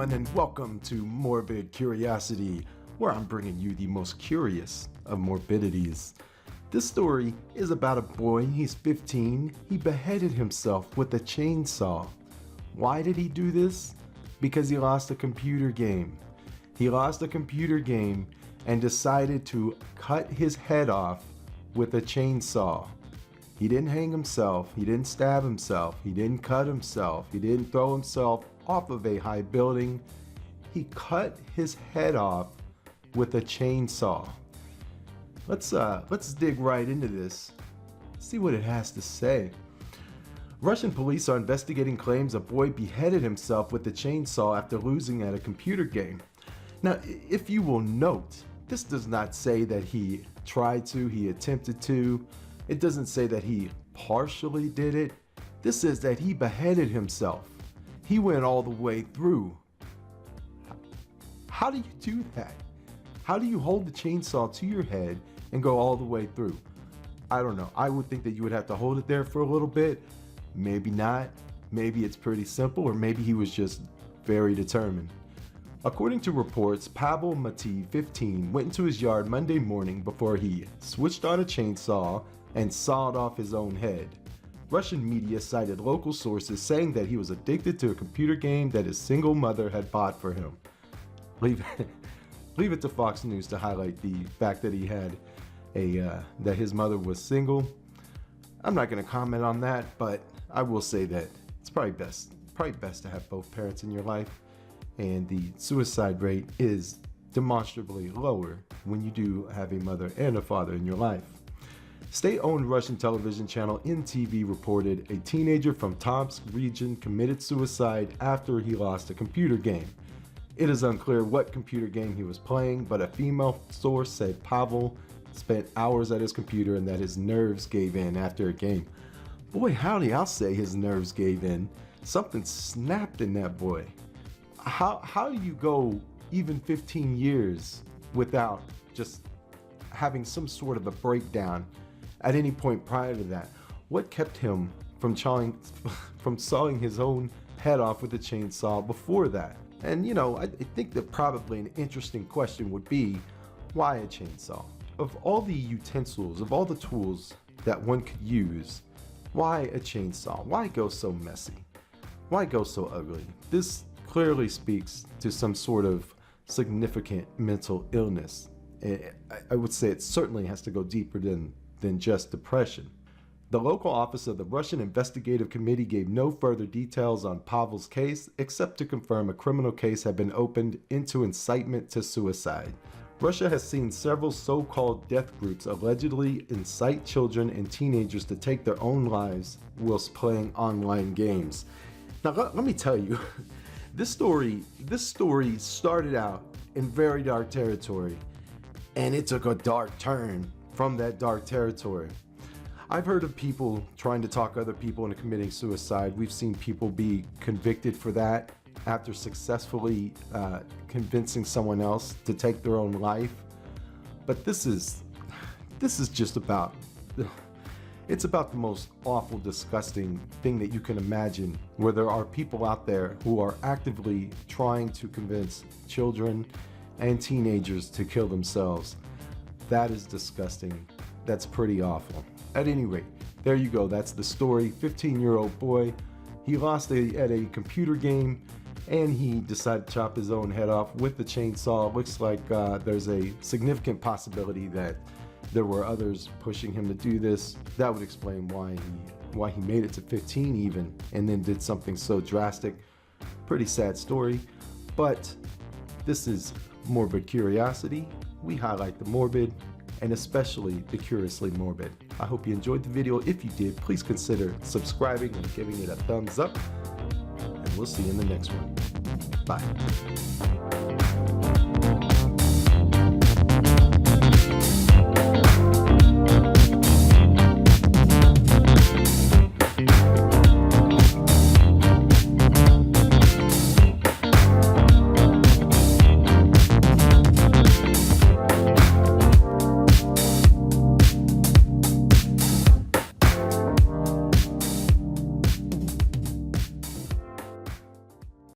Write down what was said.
everyone, and welcome to Morbid Curiosity, where I'm bringing you the most curious of morbidities. This story is about a boy. He's 15. He beheaded himself with a chainsaw. Why did he do this? Because he lost a computer game. He lost a computer game and decided to cut his head off with a chainsaw. He didn't hang himself, he didn't stab himself, he didn't cut himself, he didn't throw himself off of a high building. He cut his head off with a chainsaw. Let's dig right into this, see what it has to say. Russian police are investigating claims a boy beheaded himself with a chainsaw after losing at a computer game. Now, if you will note, this does not say that he tried to, he attempted to. It doesn't say that he partially did it. This says that he beheaded himself. He went all the way through. How do you do that? How do you hold the chainsaw to your head and go all the way through? I don't know. I would think that you would have to hold it there for a little bit. Maybe not. Maybe it's pretty simple, or maybe he was just very determined. According to reports, Pavel Mateev, 15, went into his yard Monday morning before he switched on a chainsaw and sawed off his own head. Russian media cited local sources saying that he was addicted to a computer game that his single mother had bought for him. Leave it to Fox News to highlight the fact that he had that his mother was single. I'm not going to comment on that, but I will say that it's probably best to have both parents in your life, and the suicide rate is demonstrably lower when you do have a mother and a father in your life. State-owned Russian television channel NTV reported a teenager from Tomsk region committed suicide after he lost a computer game. It is unclear what computer game he was playing, but a female source said Pavel spent hours at his computer and that his nerves gave in after a game. Boy howdy, I'll say his nerves gave in. Something snapped in that boy. How do you go even 15 years without just having some sort of a breakdown at any point prior to that? What kept him from sawing his own head off with a chainsaw before that? And you know, I think that probably an interesting question would be, why a chainsaw? Of all the utensils, of all the tools that one could use, why a chainsaw? Why go so messy? Why go so ugly? This clearly speaks to some sort of significant mental illness. I would say it certainly has to go deeper than just depression. The local office of the Russian Investigative Committee gave no further details on Pavel's case, except to confirm a criminal case had been opened into incitement to suicide. Russia has seen several so-called death groups allegedly incite children and teenagers to take their own lives whilst playing online games. Now let me tell you, this story started out in very dark territory, and it took a dark turn from that dark territory. I've heard of people trying to talk other people into committing suicide. We've seen people be convicted for that after successfully convincing someone else to take their own life. But this is just about, it's about the most awful, disgusting thing that you can imagine, where there are people out there who are actively trying to convince children and teenagers to kill themselves. That is disgusting. That's pretty awful. At any rate, there you go. That's the story. 15-year-old boy. He lost at a computer game, and he decided to chop his own head off with the chainsaw. It looks like there's a significant possibility that there were others pushing him to do this. That would explain why he made it to 15 even, and then did something so drastic. Pretty sad story, but this is Morbid Curiosity. We highlight the morbid, and especially the curiously morbid. I hope you enjoyed the video. If you did, please consider subscribing and giving it a thumbs up, and we'll see you in the next one. Bye.